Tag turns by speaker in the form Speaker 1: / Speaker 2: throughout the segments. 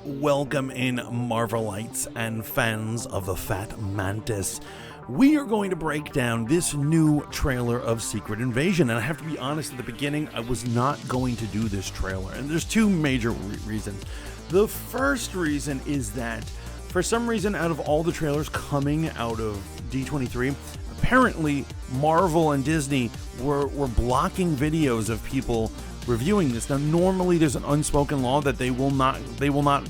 Speaker 1: Welcome in, Marvelites and fans of the Fat Mantis. We are going to break down this new trailer of Secret Invasion, and I have to be honest, at the beginning I was not going to do this trailer, and there's two major reasons. The first reason is that for some reason, out of all the trailers coming out of D23, apparently Marvel and Disney were blocking videos of people reviewing this. Now, normally there's an unspoken law that they will not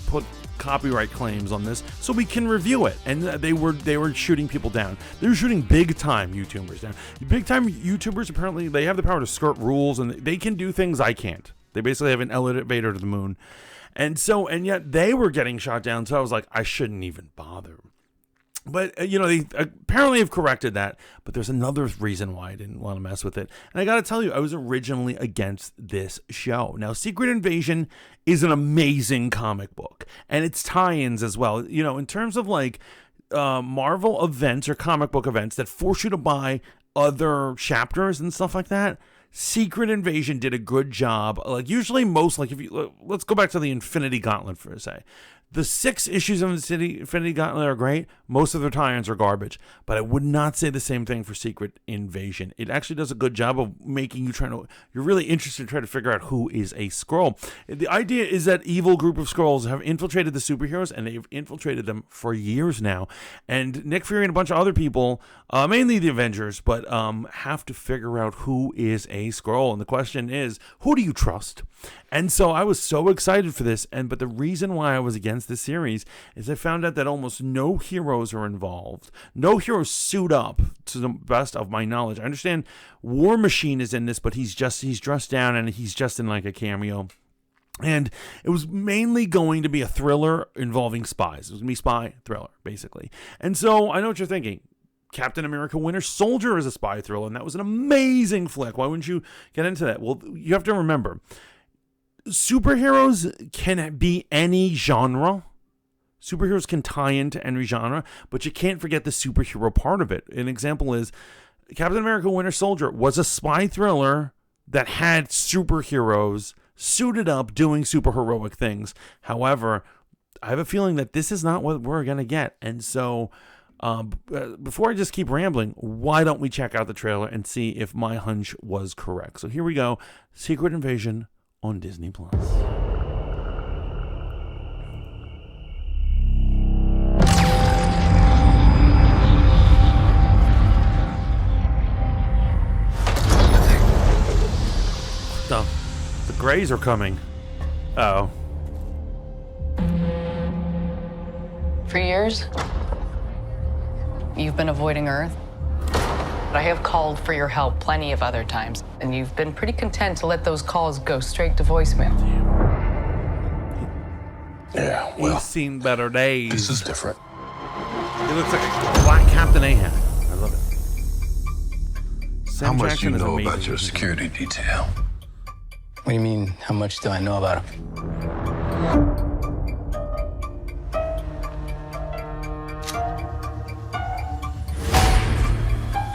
Speaker 1: put copyright claims on this, so we can review it. And they were shooting people down. They were shooting big time YouTubers down. Big time YouTubers, apparently they have the power to skirt rules, and they can do things I can't. They basically have an elevator to the moon. And yet they were getting shot down, so I was like, I shouldn't even bother. But, they apparently have corrected that. But there's another reason why I didn't want to mess with it. And I got to tell you, I was originally against this show. Now, Secret Invasion is an amazing comic book. And it's tie-ins as well. In terms of Marvel events or comic book events that force you to buy other chapters and stuff like that, Secret Invasion did a good job. Let's go back to the Infinity Gauntlet for a second. The 6 issues of the Infinity Gauntlet are great. Most of their tie-ins are garbage. But I would not say the same thing for Secret Invasion. It actually does a good job of making you you're really interested to try to figure out who is a Skrull. The idea is that evil group of Skrulls have infiltrated the superheroes, and they've infiltrated them for years now. And Nick Fury and a bunch of other people, mainly the Avengers, but have to figure out who is a Skrull. And the question is, who do you trust? And so I was so excited for this, but the reason why I was against this series is I found out that almost no heroes are involved. No heroes suit up, to the best of my knowledge. I understand War Machine is in this, but he's dressed down and he's just in like a cameo. And it was mainly going to be a thriller involving spies. It was going to be spy thriller, basically. And so I know what you're thinking. Captain America Winter Soldier is a spy thriller, and that was an amazing flick. Why wouldn't you get into that? Well, you have to remember, superheroes can be any genre. Superheroes can tie into any genre, but you can't forget the superhero part of it. An example is Captain America Winter Soldier was a spy thriller that had superheroes suited up doing super heroic things. However, I have a feeling that this is not what we're going to get. And so before I just keep rambling, why don't we check out the trailer and see if my hunch was correct? So here we go. Secret Invasion on Disney+. The Greys are coming. Uh-oh.
Speaker 2: For years, you've been avoiding Earth. I have called for your help plenty of other times, and you've been pretty content to let those calls go straight to voicemail.
Speaker 3: Yeah, well,
Speaker 1: he's seen better days.
Speaker 3: This is different.
Speaker 1: He looks like a black Captain Ahab. I love it.
Speaker 3: How much do you know about your security detail?
Speaker 4: What do you mean, how much do I know about him?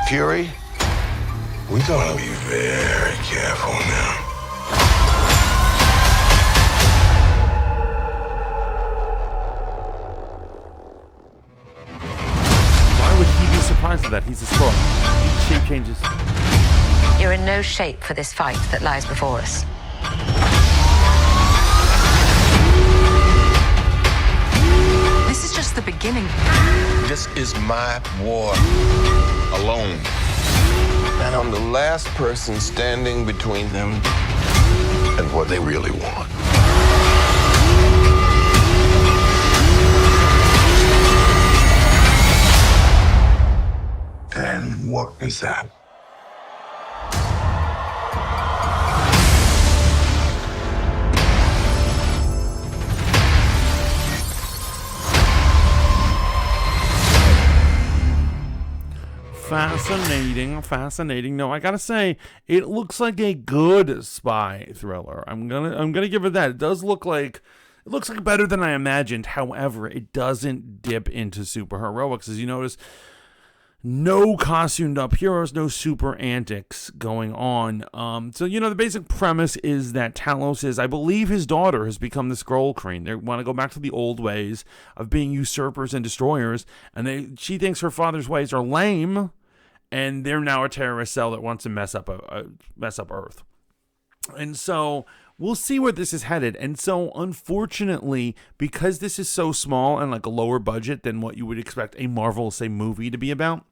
Speaker 3: Fury, we gotta be very careful now.
Speaker 1: Why would he be surprised at that? He's a Skrull. Shape changes.
Speaker 5: You're in no shape for this fight that lies before us.
Speaker 2: This is just the beginning.
Speaker 3: This is my war alone. And I'm the last person standing between them and what they really want. And what is that?
Speaker 1: Fascinating. No, I gotta say, it looks like a good spy thriller. I'm gonna give it that. It looks like better than I imagined. However, it doesn't dip into super heroics. As you notice, no costumed up heroes, no super antics going on. So, the basic premise is that Talos I believe his daughter has become the Skrull Queen. They want to go back to the old ways of being usurpers and destroyers, and she thinks her father's ways are lame, and they're now a terrorist cell that wants to mess up Earth. And so we'll see where this is headed. And so, unfortunately, because this is so small and like a lower budget than what you would expect a Marvel, say, movie to be about,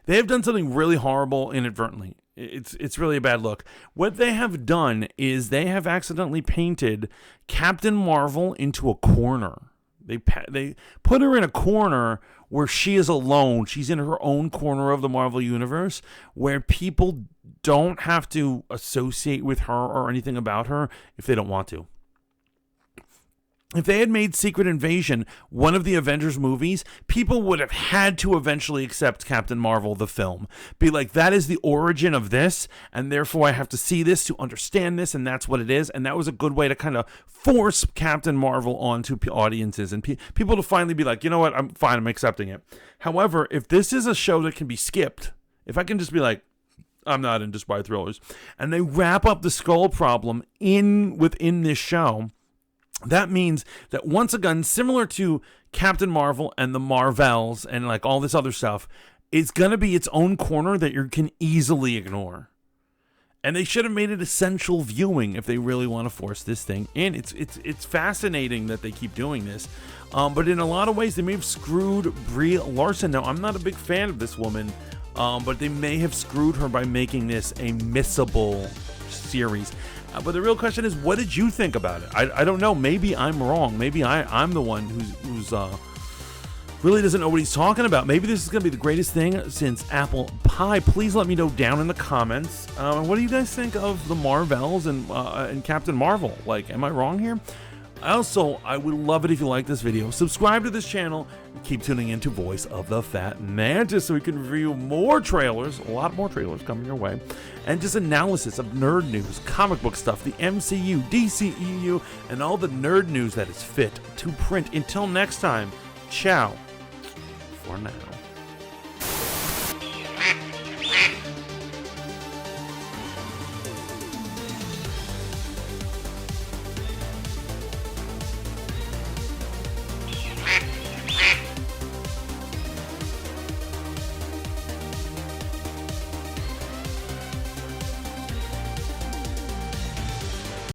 Speaker 1: they have done something really horrible inadvertently. It's really a bad look. What they have done is they have accidentally painted Captain Marvel into a corner. They put her in a corner where she is alone. She's in her own corner of the Marvel Universe where people don't have to associate with her or anything about her if they don't want to. If they had made Secret Invasion one of the Avengers movies, people would have had to eventually accept Captain Marvel, the film. Be like, that is the origin of this, and therefore I have to see this to understand this, and that's what it is. And that was a good way to kind of force Captain Marvel onto audiences and people to finally be like, you know what, I'm fine, I'm accepting it. However, if this is a show that can be skipped, if I can just be like, I'm not into spy thrillers, and they wrap up the Skrull problem within this show, that means that once again, similar to Captain Marvel and the Marvels and like all this other stuff, it's going to be its own corner that you can easily ignore. And they should have made it essential viewing if they really want to force this thing in. It's fascinating that they keep doing this. But in a lot of ways, they may have screwed Brie Larson. Now, I'm not a big fan of this woman, but they may have screwed her by making this a missable series. But the real question is, what did you think about it? I don't know. Maybe I'm wrong. Maybe I'm the one who's really doesn't know what he's talking about. Maybe this is going to be the greatest thing since apple pie. Please let me know down in the comments. What do you guys think of the Marvels and Captain Marvel? Like, am I wrong here? Also, I would love it if you like this video. Subscribe to this channel. Keep tuning in to Voice of the Fat Mantis so we can review more trailers, a lot more trailers coming your way, and just analysis of nerd news, comic book stuff, the MCU, DCEU, and all the nerd news that is fit to print. Until next time, ciao for now.